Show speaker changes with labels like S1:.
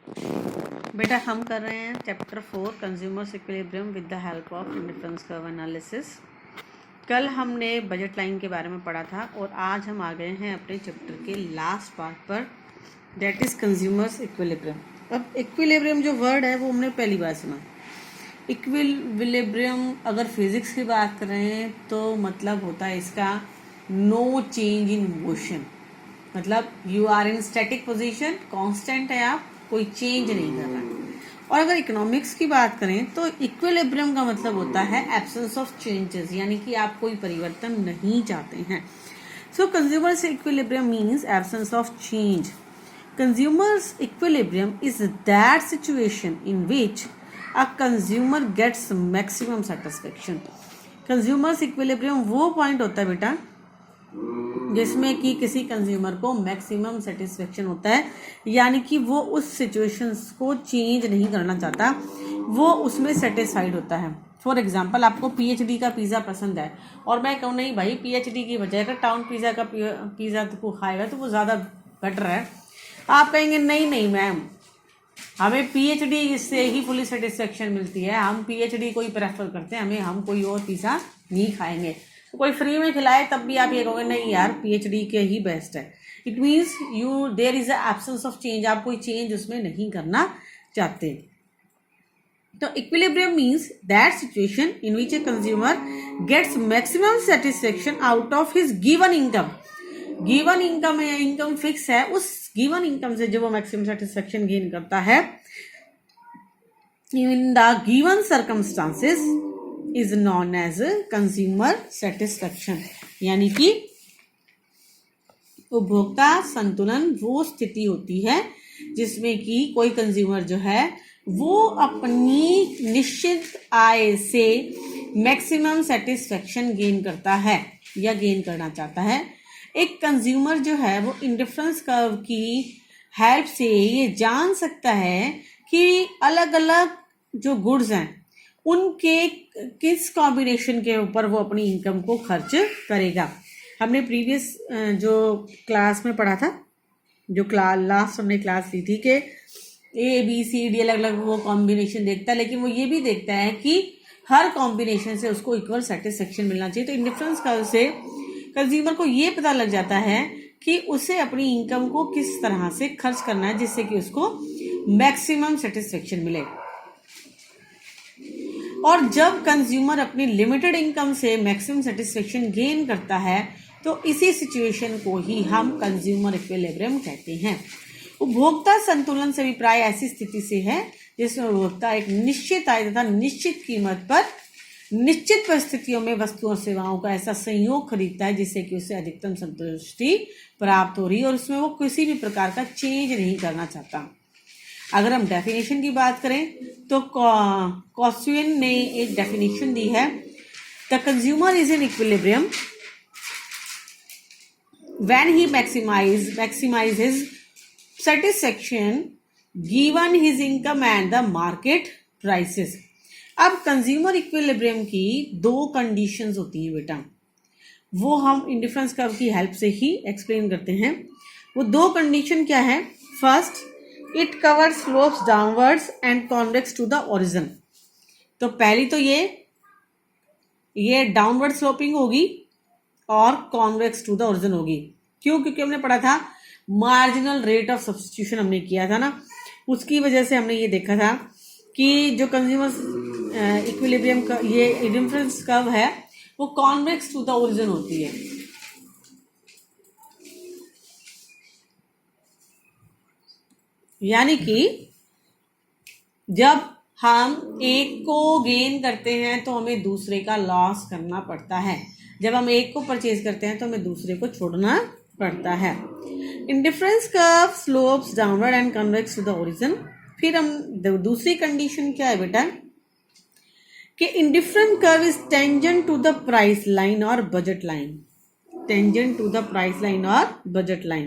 S1: बेटा हम कर रहे हैं chapter 4 consumers equilibrium with the help of indifference curve analysis. कल हमने बजट लाइन के बारे में पढ़ा था और आज हम आ गए हैं अपने चैप्टर के लास्ट पार्ट पर, दैट इज़ कंज्यूमर्स इक्विलिब्रियम। अब इक्विलिब्रियम जो वर्ड है वो हमने पहली बार सुना। इक्विलिब्रियम अगर फिजिक्स की बात करें तो मतलब होता है इसका नो चेंज इन मोशन, मतलब you are in static position, constant है, आप कोई चेंज नहीं कर रहा है। और अगर इकोनॉमिक्स की बात करें तो इक्विलिब्रियम का मतलब होता है एब्सेंस ऑफ चेंजेस, यानी कि आप कोई परिवर्तन नहीं चाहते हैं। So consumers equilibrium means absence of change. Consumers equilibrium is that situation in which a consumer gets maximum satisfaction. Consumers equilibrium वो पॉइंट होता है बेटा जिसमें कि किसी कंज्यूमर को मैक्सिमम सेटिस्फेक्शन होता है, यानी कि वो उस सिचुएशंस को चेंज नहीं करना चाहता, वो उसमें सेटिस्फाइड होता है। फॉर एग्जांपल आपको पीएचडी का पिज़्ज़ा पसंद है और मैं कहूँ नहीं भाई पीएचडी की बजाय अगर टाउन पिज़्ज़ा का पिज़्ज़ा को खाएगा तो वो ज़्यादा बेटर है, आप कहेंगे नहीं नहीं मैम हमें पीएचडी से ही फुली सेटिस्फेक्शन मिलती है, हम पीएचडी को ही प्रेफर करते हैं, हम कोई और पिज़्ज़ा नहीं खाएंगे। तो कोई फ्री में खिलाए तब भी आप ये कहोगे नहीं यार पीएचडी के ही बेस्ट है। It means you there is a absence of change, आप कोई चेंज उसमें नहीं करना चाहते। तो equilibrium means that situation in which a consumer gets maximum satisfaction out of his given income. Given income है, इनकम फिक्स है, उस गिवन इनकम से जो वो मैक्सिमम सेटिस्फेक्शन गेन करता है in the given circumstances is known as consumer satisfaction. यानी कि उपभोक्ता संतुलन वो स्थिति होती है जिसमें कि कोई कंज्यूमर जो है वो अपनी निश्चित आय से मैक्सिमम सेटिस्फेक्शन गेन करता है या गेन करना चाहता है। एक कंज्यूमर जो है वो इंडिफरेंस कर्व की हेल्प से ये जान सकता है कि अलग अलग जो गुड्स हैं उनके किस कॉम्बिनेशन के ऊपर वो अपनी इनकम को खर्च करेगा। हमने प्रीवियस जो क्लास में पढ़ा था, जो लास्ट हमने क्लास ली थी कि ए बी सी डी अलग अलग वो कॉम्बिनेशन देखता है, लेकिन वो ये भी देखता है कि हर कॉम्बिनेशन से उसको इक्वल सेटिस्फेक्शन मिलना चाहिए। तो इंडिफरेंस कर्व से कंज्यूमर को ये पता लग जाता है कि उसे अपनी इनकम को किस तरह से खर्च करना है जिससे कि उसको मैक्सिमम सेटिस्फेक्शन मिले। और जब कंज्यूमर अपनी लिमिटेड इनकम से मैक्सिमम सेटिस्फेक्शन गेन करता है तो इसी सिचुएशन को ही हम कंज्यूमर इक्विलिब्रियम कहते हैं। उपभोक्ता संतुलन से अभिप्राय ऐसी स्थिति से है जिसमें उपभोक्ता एक निश्चित आय तथा निश्चित कीमत पर निश्चित परिस्थितियों में वस्तुओं और सेवाओं का ऐसा संयोग खरीदता है जिससे कि उसे अधिकतम संतुष्टि प्राप्त हो रही है और उसमें वो किसी भी प्रकार का चेंज नहीं करना चाहता। अगर हम डेफिनेशन की बात करें तो कॉस्विन ने एक डेफिनेशन दी है, the consumer is in equilibrium when he maximize his satisfaction given his income and the market prices। अब कंज्यूमर इक्विलिब्रियम की दो कंडीशंस होती हैं बेटा, वो हम इंडिफरेंस कर्व की हेल्प से ही एक्सप्लेन करते हैं। वो दो कंडीशन क्या है? First, it curve slopes downwards and convex to the origin. तो पहली तो ये डाउनवर्ड स्लोपिंग होगी और कॉन्वेक्स टू द ओरिजिन होगी। क्यों? क्योंकि हमने पढ़ा था मार्जिनल रेट ऑफ सब्स्टिट्यूशन हमने किया था ना, उसकी वजह से हमने ये देखा था कि जो कंज्यूमर इक्विलिब्रियम का ये इंडिफरेंस कर्व है वो कॉन्वेक्स टू द ओरिजिन होती है। यानी कि जब हम एक को गेन करते हैं तो हमें दूसरे का लॉस करना पड़ता है, जब हम एक को परचेज करते हैं तो हमें दूसरे को छोड़ना पड़ता है। Indifference curve slopes downward and convex to the origin. फिर हम दूसरी कंडीशन क्या है बेटा कि indifferent curve is tangent to the price line और budget line. Tangent to the price line और बजट लाइन।